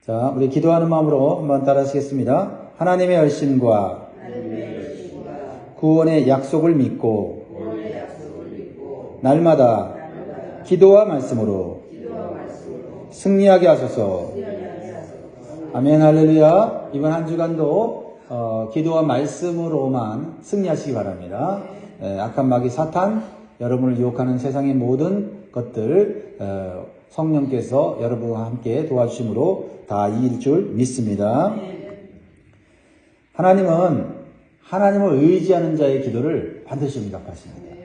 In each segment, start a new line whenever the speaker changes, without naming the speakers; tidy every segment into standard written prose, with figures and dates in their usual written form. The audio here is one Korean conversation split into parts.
자, 우리 기도하는 마음으로 한번 따라하시겠습니다. 하나님의 열심과 구원의 약속을 믿고 날마다 기도와 말씀으로 승리하게 하소서. 아멘, 할렐루야. 이번 한 주간도 기도와 말씀으로만 승리하시기 바랍니다. 악한 마귀 사탄, 여러분을 유혹하는 세상의 모든 것들 성령께서 여러분과 함께 도와주심으로 다 이길 줄 믿습니다. 하나님은 하나님을 의지하는 자의 기도를 반드시 응답하십니다.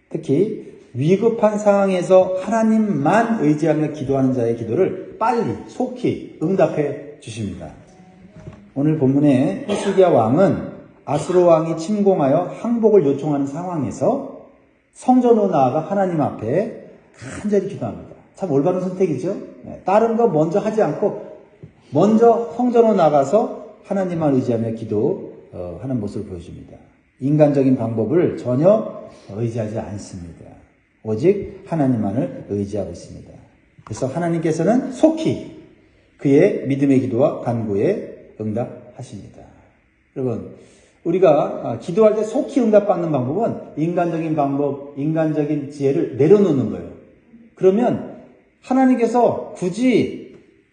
특히 위급한 상황에서 하나님만 의지하며 기도하는 자의 기도를 빨리 속히 응답해 주십니다. 오늘 본문의 히스기야 왕은 아수르 왕이 침공하여 항복을 요청하는 상황에서 성전으로 나아가 하나님 앞에 간절히 기도합니다. 참 올바른 선택이죠. 다른 거 먼저 하지 않고 먼저 성전으로 나가서 하나님만 의지하며 기도하는 모습을 보여줍니다. 인간적인 방법을 전혀 의지하지 않습니다. 오직 하나님만을 의지하고 있습니다. 그래서 하나님께서는 속히 그의 믿음의 기도와 간구에 응답하십니다. 여러분, 우리가 기도할 때 속히 응답받는 방법은 인간적인 방법, 인간적인 지혜를 내려놓는 거예요. 그러면 하나님께서 굳이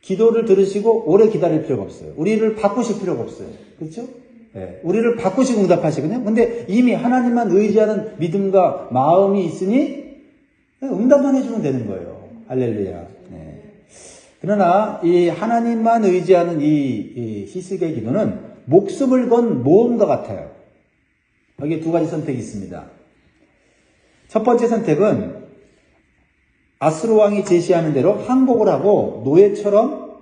기도를 들으시고 오래 기다릴 필요가 없어요. 우리를 바꾸실 필요가 없어요. 그렇죠? 네. 우리를 바꾸시고 응답하시거든요. 근데 이미 하나님만 의지하는 믿음과 마음이 있으니 응답만 해주면 되는 거예요. 할렐루야. 네. 그러나 이 하나님만 의지하는 이 히스기야의 기도는 목숨을 건 모험과 같아요. 여기에 두 가지 선택이 있습니다. 첫 번째 선택은 아수르 왕이 제시하는 대로 항복을 하고 노예처럼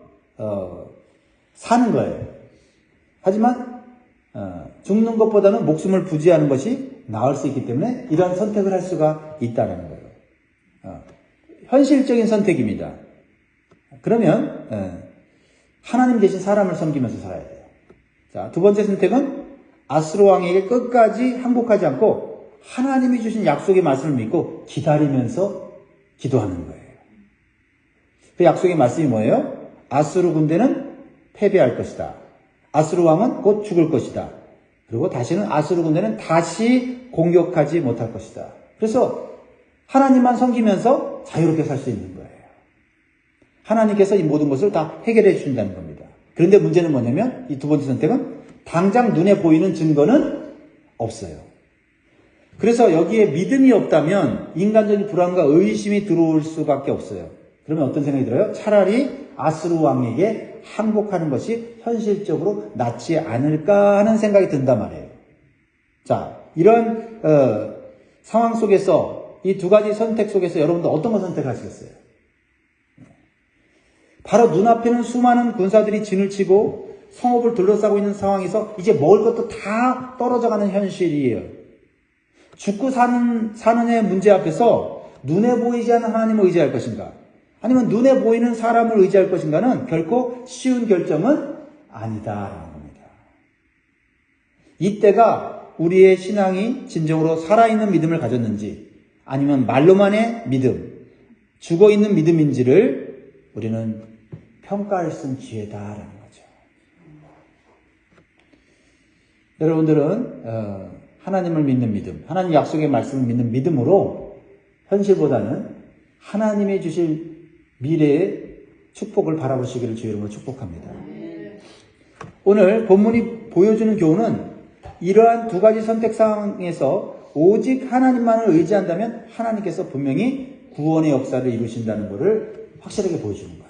사는 거예요. 하지만 죽는 것보다는 목숨을 부지하는 것이 나을 수 있기 때문에 이러한 선택을 할 수가 있다는 거예요. 현실적인 선택입니다. 그러면 하나님 대신 사람을 섬기면서 살아야 돼요. 자, 두 번째 선택은 아수르 왕에게 끝까지 항복하지 않고 하나님이 주신 약속의 말씀을 믿고 기다리면서 기도하는 거예요. 그 약속의 말씀이 뭐예요? 아수르 군대는 패배할 것이다. 아수르 왕은 곧 죽을 것이다. 그리고 다시는 아수르 군대는 다시 공격하지 못할 것이다. 그래서 하나님만 섬기면서 자유롭게 살 수 있는 거예요. 하나님께서 이 모든 것을 다 해결해 주신다는 겁니다. 그런데 문제는 뭐냐면 이 두 번째 선택은 당장 눈에 보이는 증거는 없어요. 그래서 여기에 믿음이 없다면 인간적인 불안과 의심이 들어올 수밖에 없어요. 그러면 어떤 생각이 들어요? 차라리 아수르 왕에게 항복하는 것이 현실적으로 낫지 않을까 하는 생각이 든단 말이에요. 자, 이런 상황 속에서 이 두 가지 선택 속에서 여러분들 어떤 걸 선택하시겠어요? 바로 눈앞에는 수많은 군사들이 진을 치고 성읍을 둘러싸고 있는 상황에서 이제 먹을 것도 다 떨어져가는 현실이에요. 죽고 사는의 문제 앞에서 눈에 보이지 않는 하나님을 의지할 것인가? 아니면 눈에 보이는 사람을 의지할 것인가는 결코 쉬운 결정은 아니다라는 겁니다. 이때가 우리의 신앙이 진정으로 살아있는 믿음을 가졌는지 아니면 말로만의 믿음, 죽어있는 믿음인지를 우리는 평가할 수 있는 기회다라는 거죠. 여러분들은 하나님을 믿는 믿음, 하나님 약속의 말씀을 믿는 믿음으로 현실보다는 하나님이 주실 미래의 축복을 바라보시기를 주의 이름으로 축복합니다. 오늘 본문이 보여주는 교훈은 이러한 두 가지 선택 상황에서 오직 하나님만을 의지한다면 하나님께서 분명히 구원의 역사를 이루신다는 것을 확실하게 보여주는 거예요.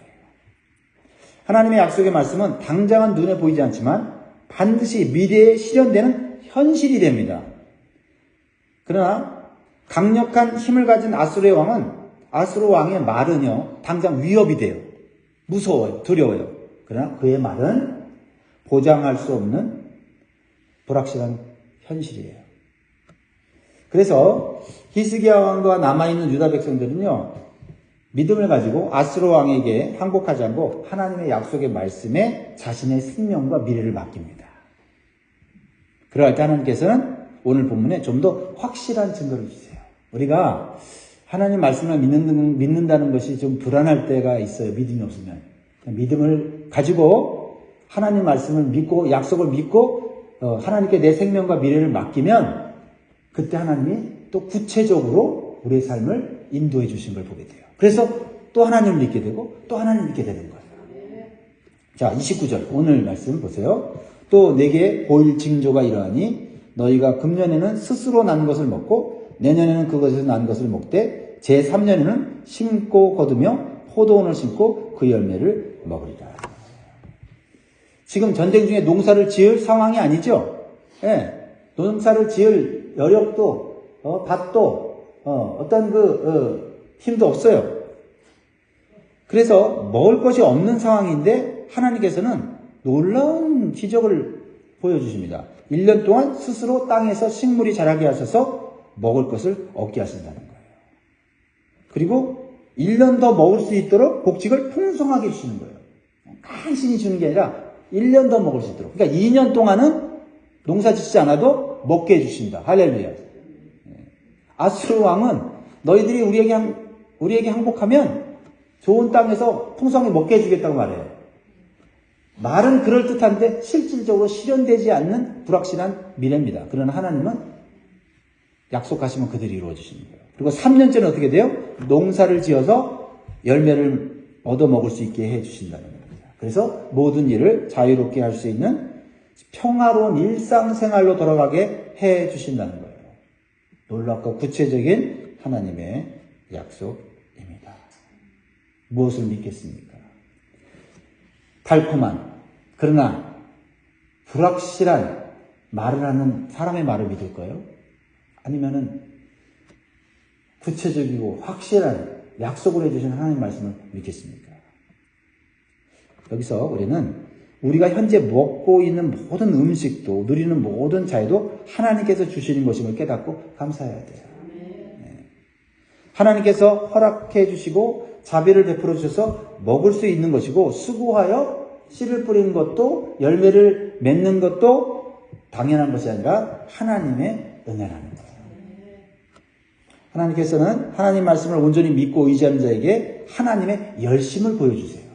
하나님의 약속의 말씀은 당장은 눈에 보이지 않지만 반드시 미래에 실현되는 현실이 됩니다. 그러나 강력한 힘을 가진 아수르의 왕은 아수르 왕의 말은요 당장 위협이 돼요. 무서워요. 두려워요. 그러나 그의 말은 보장할 수 없는 불확실한 현실이에요. 그래서 히스기야 왕과 남아있는 유다 백성들은요 믿음을 가지고 아수르 왕에게 항복하지 않고 하나님의 약속의 말씀에 자신의 생명과 미래를 맡깁니다. 그럴 때 하나님께서는 오늘 본문에 좀 더 확실한 증거를 주세요. 우리가 하나님 말씀을 믿는다는 것이 좀 불안할 때가 있어요. 믿음이 없으면. 믿음을 가지고 하나님 말씀을 믿고 약속을 믿고 하나님께 내 생명과 미래를 맡기면 그때 하나님이 또 구체적으로 우리의 삶을 인도해 주신 걸 보게 돼요. 그래서 또 하나님을 믿게 되고 또 하나님을 믿게 되는 거예요. 자, 29절 오늘 말씀 보세요. 또 내게 보일 징조가 이러하니 너희가 금년에는 스스로 난 것을 먹고 내년에는 그것에서 난 것을 먹되 제3년에는 심고 거두며 포도원을 심고 그 열매를 먹으리라. 지금 전쟁 중에 농사를 지을 상황이 아니죠. 예, 농사를 지을 여력도 밭도 어떤 힘도 없어요. 그래서 먹을 것이 없는 상황인데 하나님께서는 놀라운 기적을 보여주십니다. 1년 동안 스스로 땅에서 식물이 자라게 하셔서 먹을 것을 얻게 하신다는 거예요. 그리고 1년 더 먹을 수 있도록 복직을 풍성하게 주시는 거예요. 간신히 주는 게 아니라 1년 더 먹을 수 있도록. 그러니까 2년 동안은 농사 짓지 않아도 먹게 해주신다. 할렐루야. 아수르 왕은 너희들이 우리에게 항복하면 좋은 땅에서 풍성히 먹게 해주겠다고 말해요. 말은 그럴듯한데 실질적으로 실현되지 않는 불확실한 미래입니다. 그러나 하나님은 약속하시면 그들이 이루어지시는 거예요. 그리고 3년째는 어떻게 돼요? 농사를 지어서 열매를 얻어먹을 수 있게 해주신다는 겁니다. 그래서 모든 일을 자유롭게 할 수 있는 평화로운 일상생활로 돌아가게 해주신다는 거예요. 놀랍고 구체적인 하나님의 약속입니다. 무엇을 믿겠습니까? 달콤한 그러나 불확실한 말을 하는 사람의 말을 믿을까요? 아니면은 구체적이고 확실한 약속을 해주신 하나님 말씀을 믿겠습니까? 여기서 우리는 우리가 현재 먹고 있는 모든 음식도 누리는 모든 자유도 하나님께서 주시는 것임을 깨닫고 감사해야 돼요. 네. 하나님께서 허락해 주시고 자비를 베풀어 주셔서 먹을 수 있는 것이고 수고하여 씨를 뿌리는 것도 열매를 맺는 것도 당연한 것이 아니라 하나님의 은혜라는 거예요. 하나님께서는 하나님 말씀을 온전히 믿고 의지하는 자에게 하나님의 열심을 보여주세요.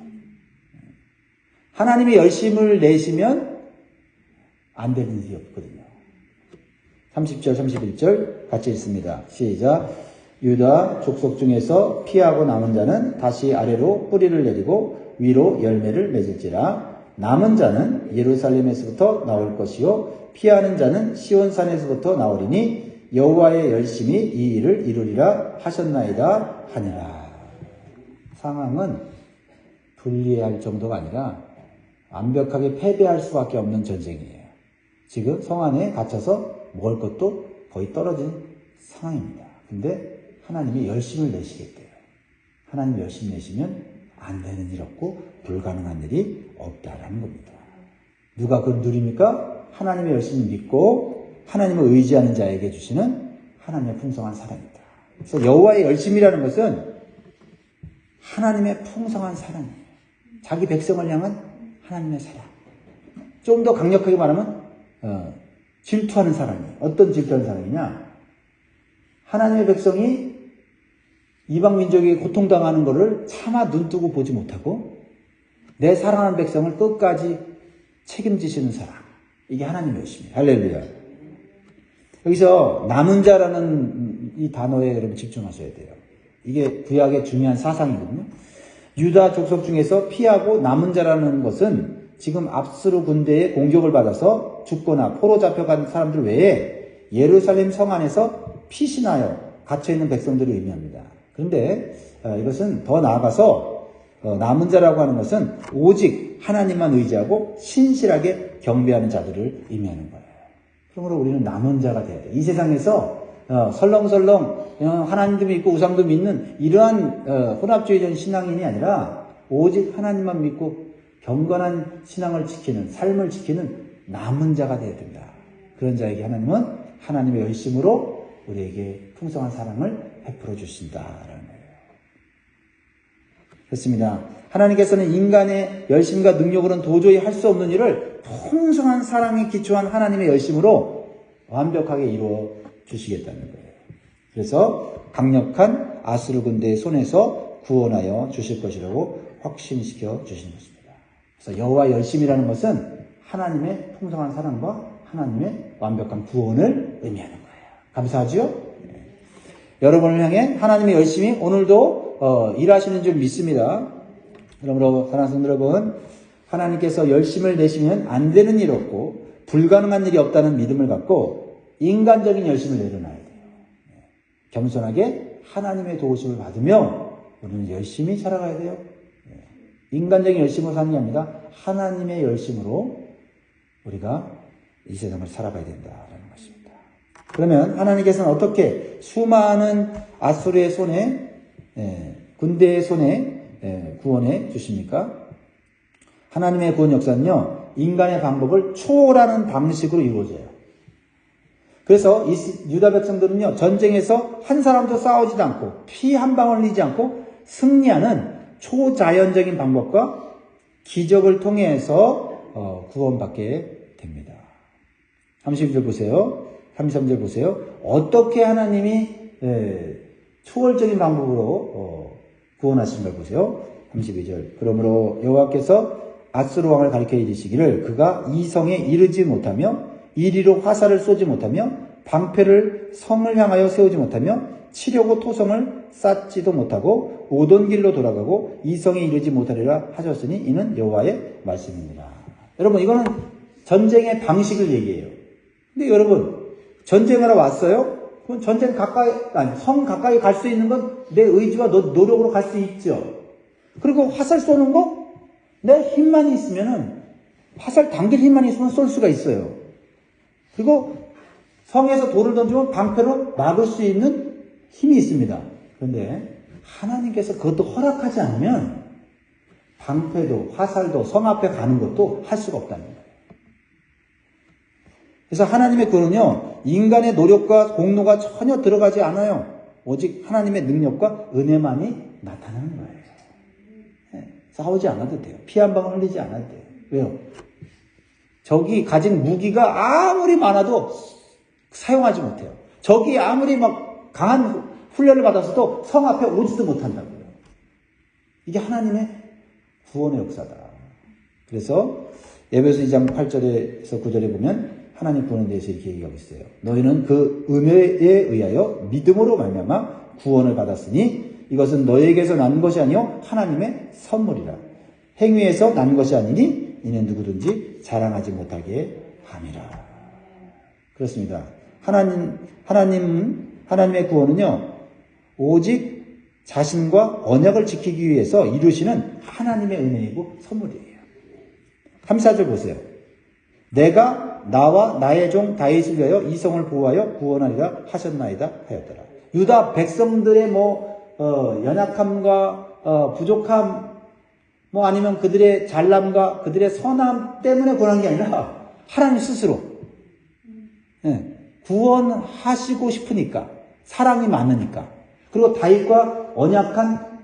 하나님의 열심을 내시면 안 되는 일이 없거든요. 30절, 31절 같이 읽습니다. 시작. 유다 족속 중에서 피하고 남은 자는 다시 아래로 뿌리를 내리고 위로 열매를 맺을지라. 남은 자는 예루살렘에서부터 나올 것이요 피하는 자는 시온산에서부터 나오리니 여호와의 열심이 이 일을 이루리라 하셨나이다 하니라. 상황은 불리할 정도가 아니라 완벽하게 패배할 수밖에 없는 전쟁이에요. 지금 성 안에 갇혀서 먹을 것도 거의 떨어진 상황입니다. 근데 하나님이 열심을 내시겠대요. 하나님 열심 내시면 안 되는 일 없고 불가능한 일이 없다라는 겁니다. 누가 그걸 누립니까? 하나님의 열심을 믿고 하나님을 의지하는 자에게 주시는 하나님의 풍성한 사랑입니다. 그래서 여호와의 열심이라는 것은 하나님의 풍성한 사랑이에요. 자기 백성을 향한 하나님의 사랑. 좀 더 강력하게 말하면 질투하는 사랑이에요. 어떤 질투하는 사랑이냐? 하나님의 백성이 이방 민족에게 고통당하는 것을 차마 눈뜨고 보지 못하고 내 사랑하는 백성을 끝까지 책임지시는 사랑. 이게 하나님의 열심이에요. 할렐루야. 여기서 남은 자라는 이 단어에 여러분 집중하셔야 돼요. 이게 구약의 중요한 사상이거든요. 유다 족속 중에서 피하고 남은 자라는 것은 지금 압수르 군대의 공격을 받아서 죽거나 포로 잡혀간 사람들 외에 예루살렘 성 안에서 피신하여 갇혀있는 백성들을 의미합니다. 그런데 이것은 더 나아가서 남은 자라고 하는 것은 오직 하나님만 의지하고 신실하게 경배하는 자들을 의미하는 거예요. 그러므로 우리는 남은 자가 돼야 돼요. 이 세상에서 설렁설렁 하나님도 믿고 우상도 믿는 이러한 혼합주의적인 신앙인이 아니라 오직 하나님만 믿고 경건한 신앙을 지키는 삶을 지키는 남은 자가 되어야 된다. 그런 자에게 하나님은 하나님의 열심으로 우리에게 풍성한 사랑을 베풀어 주신다라는 거예요. 그렇습니다. 하나님께서는 인간의 열심과 능력으로는 도저히 할 수 없는 일을 풍성한 사랑에 기초한 하나님의 열심으로 완벽하게 이루어 주시겠다는 거예요. 그래서 강력한 아수르 군대의 손에서 구원하여 주실 것이라고 확신시켜 주시는 것입니다. 그래서 여호와 열심이라는 것은 하나님의 풍성한 사랑과 하나님의 완벽한 구원을 의미하는 거예요. 감사하죠? 여러분을 향해 하나님의 열심이 오늘도 일하시는 줄 믿습니다. 그러므로 사랑하는 성도 여러분, 하나님께서 열심을 내시면 안 되는 일 없고 불가능한 일이 없다는 믿음을 갖고 인간적인 열심을 내려놔야 돼요. 겸손하게 하나님의 도우심을 받으며 우리는 열심히 살아가야 돼요. 인간적인 열심으로 사는 게 아니라 하나님의 열심으로 우리가 이 세상을 살아가야 된다라는 것입니다. 그러면 하나님께서는 어떻게 수많은 아수르의 손에 군대의 손에 구원해 주십니까? 하나님의 구원 역사는요, 인간의 방법을 초월하는 방식으로 이루어져요. 그래서 유다 백성들은요, 전쟁에서 한 사람도 싸우지도 않고 피 한 방울 흘리지 않고 승리하는 초자연적인 방법과 기적을 통해서 구원받게 됩니다. 32절 보세요. 33절 보세요. 어떻게 하나님이 초월적인 방법으로 구원하신 걸 보세요. 32절. 그러므로 여호와께서 아수르 왕을 가리켜 이르시기를 그가 이 성에 이르지 못하며 이리로 화살을 쏘지 못하며 방패를 성을 향하여 세우지 못하며 치려고 토성을 쌓지도 못하고 오던 길로 돌아가고 이 성에 이르지 못하리라 하셨으니 이는 여호와의 말씀입니다. 여러분, 이거는 전쟁의 방식을 얘기해요. 근데 여러분, 전쟁하러 왔어요? 그럼 전쟁 가까이, 아니, 성 가까이 갈 수 있는 건 내 의지와 노력으로 갈 수 있죠. 그리고 화살 쏘는 거? 내 힘만 있으면은, 화살 당길 힘만 있으면 쏠 수가 있어요. 그리고 성에서 돌을 던지면 방패로 막을 수 있는 힘이 있습니다. 그런데 하나님께서 그것도 허락하지 않으면 방패도 화살도 성 앞에 가는 것도 할 수가 없다는 거예요. 그래서 하나님의 구원은요, 인간의 노력과 공로가 전혀 들어가지 않아요. 오직 하나님의 능력과 은혜만이 나타나는 거예요. 싸우지 않아도 돼요. 피 한 방울 흘리지 않아도 돼요. 왜요? 적이 가진 무기가 아무리 많아도 사용하지 못해요. 적이 아무리 막 강한 훈련을 받았어도 성 앞에 오지도 못한다고요. 이게 하나님의 구원의 역사다. 그래서 에베소 2장 8절에서 9절에 보면 하나님 구원에 대해서 이렇게 얘기하고 있어요. 너희는 그 은혜에 의하여 믿음으로 말미암아 구원을 받았으니 이것은 너희에게서 난 것이 아니요 하나님의 선물이라. 행위에서 난 것이 아니니 이는 누구든지 자랑하지 못하게 함이라. 그렇습니다. 하나님의 구원은요, 오직 자신과 언약을 지키기 위해서 이루시는 하나님의 은혜이고 선물이에요. 34절 보세요. 내가 나와 나의 종 다윗을 위하여 이 성을 보호하여 구원하리라 하셨나이다 하였더라. 유다 백성들의 연약함과 부족함, 아니면 그들의 잘남과 그들의 선함 때문에 구원한 게 아니라 하나님 스스로 구원하시고 싶으니까, 사랑이 많으니까, 그리고 다윗과 언약한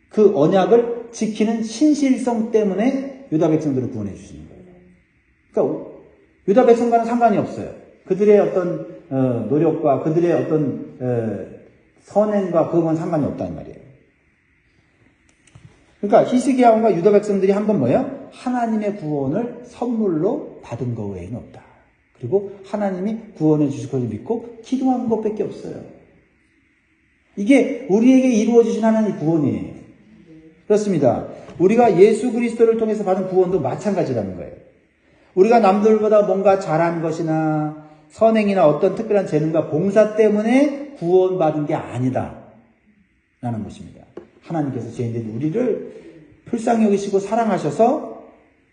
그 언약을 지키는 신실성 때문에 유다 백성들을 구원해 주시는 거예요. 그러니까 유다 백성과는 상관이 없어요. 그들의 어떤 노력과 그들의 어떤 선행과 그건 상관이 없다는 말이에요. 그러니까 히스기야 왕과 유다 백성들이 한 건 뭐예요? 하나님의 구원을 선물로 받은 것 외에는 없다. 그리고 하나님이 구원해 주실 것을 믿고 기도하는 것밖에 없어요. 이게 우리에게 이루어 주신 하나님의 구원이에요. 그렇습니다. 우리가 예수 그리스도를 통해서 받은 구원도 마찬가지라는 거예요. 우리가 남들보다 뭔가 잘한 것이나 선행이나 어떤 특별한 재능과 봉사 때문에 구원받은 게 아니다 라는 것입니다. 하나님께서 죄인된 우리를 불쌍히 여기시고 사랑하셔서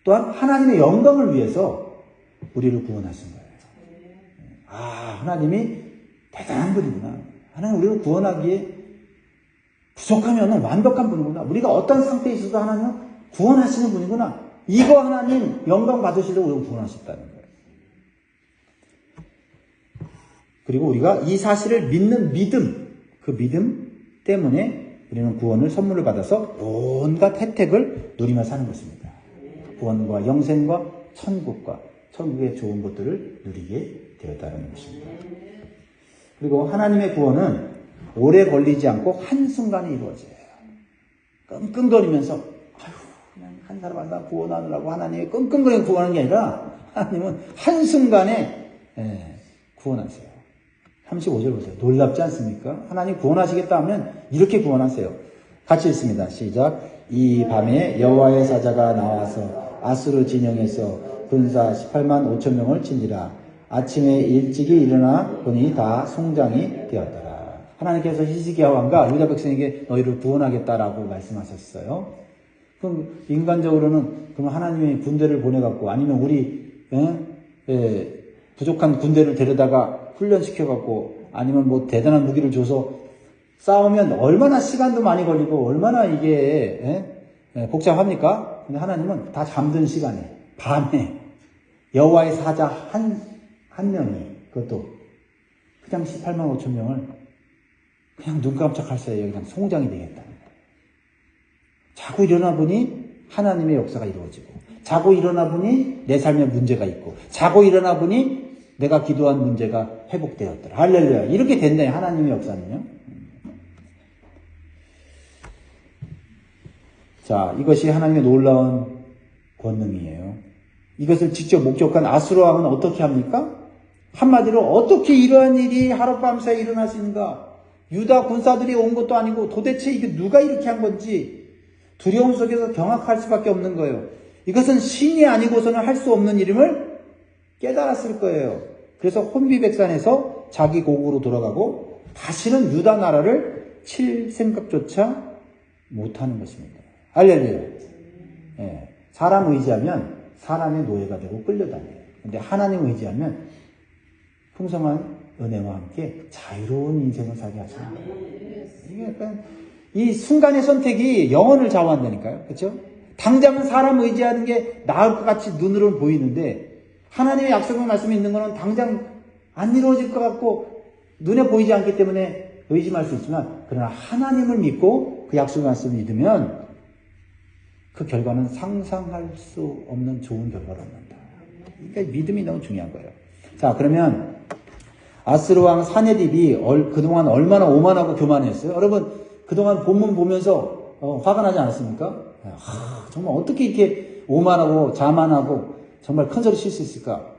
또한 하나님의 영광을 위해서 우리를 구원하신 거예요. 하나님이 대단한 분이구나. 하나님 우리를 구원하기에 부족하면 완벽한 분이구나. 우리가 어떤 상태에 있어도 하나님은 구원하시는 분이구나. 이거 하나님 영광 받으시려고 우리를 구원하셨다는 거예요. 그리고 우리가 이 사실을 믿는 믿음, 그 믿음 때문에 우리는 구원을 선물을 받아서 온갖 혜택을 누리며 사는 것입니다. 구원과 영생과 천국과 천국의 좋은 것들을 누리게 되었다는 것입니다. 그리고 하나님의 구원은 오래 걸리지 않고 한순간에 이루어져요. 끙끙거리면서 그냥 한 사람 한 사람 구원하느라고 하나님이 끙끙거리고 구원하는 게 아니라 하나님은 한순간에 구원하세요. 35절 보세요. 놀랍지 않습니까? 하나님 구원하시겠다 하면 이렇게 구원하세요. 같이 읽습니다. 시작. 이 밤에 여호와의 사자가 나와서 아수르 진영에서 군사 18만 5천 명을 친지라. 아침에 일찍이 일어나 보니 다 송장이 되었더라. 하나님께서 히스기야 왕과 유다 백성에게 너희를 구원하겠다라고 말씀하셨어요. 그럼 인간적으로는 그럼 하나님이 군대를 보내갖고 아니면 우리 부족한 군대를 데려다가 훈련시켜갖고 아니면 뭐 대단한 무기를 줘서 싸우면 얼마나 시간도 많이 걸리고 얼마나 이게 복잡합니까? 근데 하나님은 다 잠든 시간에 밤에 여호와의 사자 한 명이 그것도 그냥 18만 5천 명을 그냥 눈 깜짝할 사이에 그냥 송장이 되겠다. 자고 일어나 보니 하나님의 역사가 이루어지고 자고 일어나 보니 내 삶에 문제가 있고 자고 일어나 보니 내가 기도한 문제가 회복되었더라. 할렐루야. 이렇게 된다. 하나님의 역사는요. 자, 이것이 하나님의 놀라운 권능이에요. 이것을 직접 목격한 아수르 왕은 어떻게 합니까? 한마디로 어떻게 이러한 일이 하룻밤 사이에 일어날 수 있는가? 유다 군사들이 온 것도 아니고 도대체 이게 누가 이렇게 한 건지 두려움 속에서 경악할 수밖에 없는 거예요. 이것은 신이 아니고서는 할 수 없는 일임을 깨달았을 거예요. 그래서 혼비백산에서 자기 고국으로 돌아가고 다시는 유다 나라를 칠 생각조차 못하는 것입니다. 할렐루야. 사람 의지하면 사람의 노예가 되고 끌려다녀요. 근데 하나님 의지하면 풍성한 은혜와 함께 자유로운 인생을 살게 하십니다. 이게 약간 이 순간의 선택이 영혼을 좌우한다니까요. 그렇죠? 당장은 사람 의지하는 게 나을 것 같이 눈으로는 보이는데 하나님의 약속의 말씀이 있는 거는 당장 안 이루어질 것 같고 눈에 보이지 않기 때문에 의심할 수 있지만 그러나 하나님을 믿고 그 약속의 말씀을 믿으면 그 결과는 상상할 수 없는 좋은 결과를 얻는다. 그러니까 믿음이 너무 중요한 거예요. 자, 그러면 아스루 왕 사네립이 그동안 얼마나 오만하고 교만했어요? 여러분 그동안 본문 보면서 화가 나지 않았습니까? 정말 어떻게 이렇게 오만하고 자만하고 정말 큰 소리 칠 수 있을까?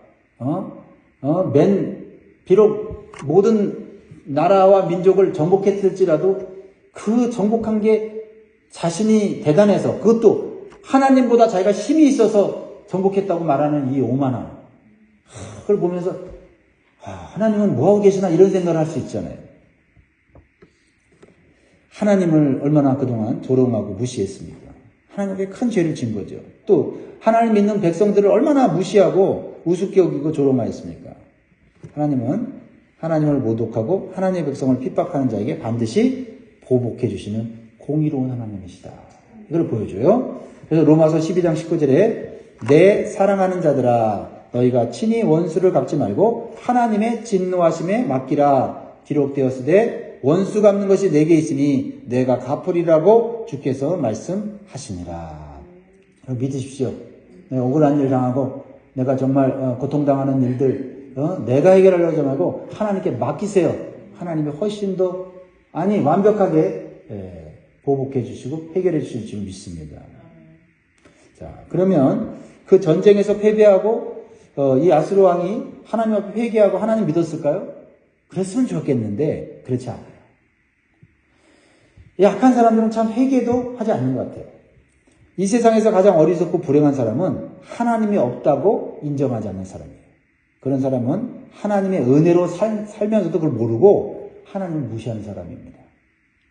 비록 모든 나라와 민족을 정복했을지라도 그 정복한 게 자신이 대단해서 그것도 하나님보다 자기가 힘이 있어서 정복했다고 말하는 이 오만함. 그걸 보면서 하나님은 뭐하고 계시나 이런 생각을 할 수 있잖아요. 하나님을 얼마나 그동안 조롱하고 무시했습니까? 하나님께 큰 죄를 진 거죠. 또 하나님 믿는 백성들을 얼마나 무시하고 우습게 여기고 조롱하였습니까? 하나님은 하나님을 모독하고 하나님의 백성을 핍박하는 자에게 반드시 보복해 주시는 공의로운 하나님이시다. 이걸 보여줘요. 그래서 로마서 12장 19절에 내 사랑하는 자들아 너희가 친히 원수를 갚지 말고 하나님의 진노하심에 맡기라. 기록되었으되 원수 갚는 것이 내게 있으니 내가 갚으리라고 주께서 말씀하시니라. 믿으십시오. 내가 억울한 일 당하고 내가 정말 고통당하는 일들 내가 해결하려고 하지 말고 하나님께 맡기세요. 하나님이 훨씬 더 완벽하게 보복해 주시고 해결해 주실 줄 믿습니다. 자, 그러면 그 전쟁에서 패배하고 이 아수르 왕이 하나님 앞에 회개하고 하나님 믿었을까요? 그랬으면 좋겠는데 그렇지 않아요. 약한 사람들은 참 회개도 하지 않는 것 같아요. 이 세상에서 가장 어리석고 불행한 사람은 하나님이 없다고 인정하지 않는 사람이에요. 그런 사람은 하나님의 은혜로 살면서도 그걸 모르고 하나님을 무시하는 사람입니다.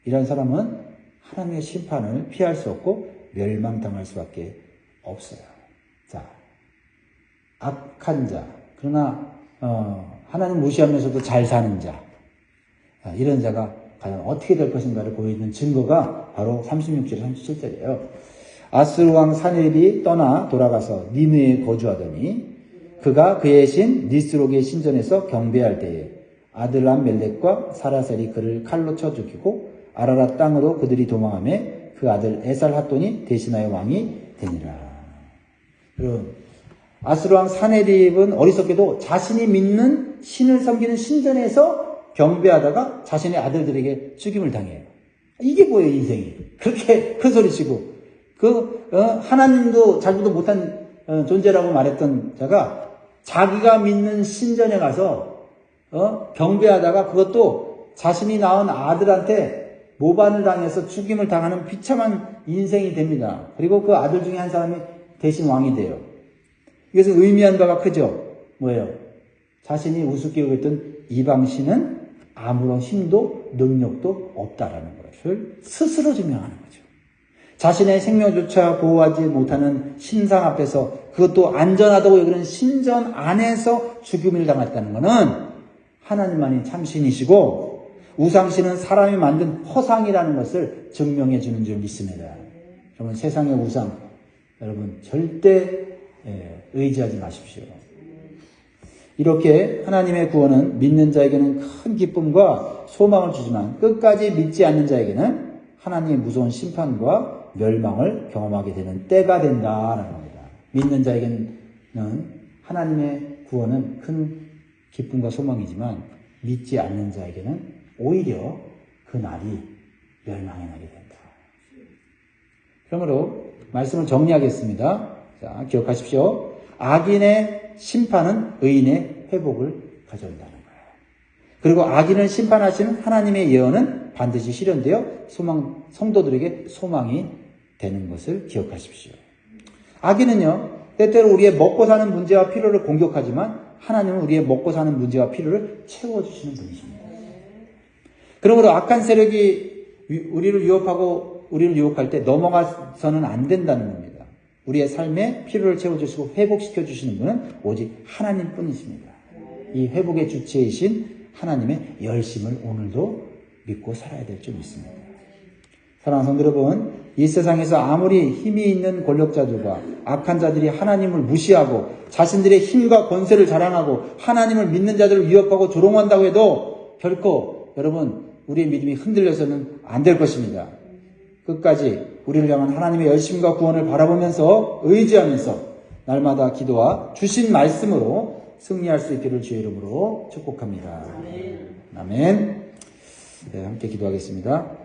이런 사람은 하나님의 심판을 피할 수 없고 멸망당할 수밖에 없어요. 자, 악한 자, 그러나 하나님 무시하면서도 잘 사는 자, 이런 자가 과연 어떻게 될 것인가를 보여주는 증거가 바로 36절, 37절이에요. 아스루 왕 사네립이 떠나 돌아가서 니느에 거주하더니 그가 그의 신 니스록의 신전에서 경배할 때에 아들람 멜렉과 사라셀이 그를 칼로 쳐 죽이고 아라랏 땅으로 그들이 도망하며 그 아들 에살핫돈이 대신하여 왕이 되니라. 여러분, 아스루 왕 사네립은 어리석게도 자신이 믿는 신을 섬기는 신전에서 경배하다가 자신의 아들들에게 죽임을 당해요. 이게 뭐예요, 인생이. 그렇게 큰 소리 치고 하나님도 자기도 못한 존재라고 말했던 자가 자기가 믿는 신전에 가서 경배하다가 그것도 자신이 낳은 아들한테 모반을 당해서 죽임을 당하는 비참한 인생이 됩니다. 그리고 그 아들 중에 한 사람이 대신 왕이 돼요. 이것은 의미한 바가 크죠. 뭐예요? 자신이 우습게 여겼던 이방신은 아무런 힘도 능력도 없다라는 것을 스스로 증명하는 거죠. 자신의 생명조차 보호하지 못하는 신상 앞에서 그것도 안전하다고 여기는 신전 안에서 죽임을 당했다는 것은 하나님만이 참신이시고 우상신은 사람이 만든 허상이라는 것을 증명해 주는 줄 믿습니다. 여러분 세상의 우상 여러분 절대 의지하지 마십시오. 이렇게 하나님의 구원은 믿는 자에게는 큰 기쁨과 소망을 주지만 끝까지 믿지 않는 자에게는 하나님의 무서운 심판과 멸망을 경험하게 되는 때가 된다는 겁니다. 믿는 자에게는 하나님의 구원은 큰 기쁨과 소망이지만 믿지 않는 자에게는 오히려 그 날이 멸망의 날이 된다. 그러므로 말씀을 정리하겠습니다. 자, 기억하십시오. 악인의 심판은 의인의 회복을 가져온다는 거예요. 그리고 악인을 심판하시는 하나님의 예언은 반드시 실현되어 성도들에게 소망이 되는 것을 기억하십시오. 악인은요, 때때로 우리의 먹고 사는 문제와 필요를 공격하지만 하나님은 우리의 먹고 사는 문제와 필요를 채워주시는 분이십니다. 그러므로 악한 세력이 우리를 유혹할 때 넘어가서는 안 된다는 겁니다. 우리의 삶에 필요를 채워주시고 회복시켜주시는 분은 오직 하나님 뿐이십니다. 이 회복의 주체이신 하나님의 열심을 오늘도 믿고 살아야 될 줄 믿습니다. 사랑하는 성도 여러분, 이 세상에서 아무리 힘이 있는 권력자들과 악한 자들이 하나님을 무시하고 자신들의 힘과 권세를 자랑하고 하나님을 믿는 자들을 위협하고 조롱한다고 해도 결코 여러분 우리의 믿음이 흔들려서는 안 될 것입니다. 끝까지 우리를 향한 하나님의 열심과 구원을 바라보면서 의지하면서 날마다 기도와 주신 말씀으로 승리할 수 있기를 주의 이름으로 축복합니다. 아멘. 네, 함께 기도하겠습니다.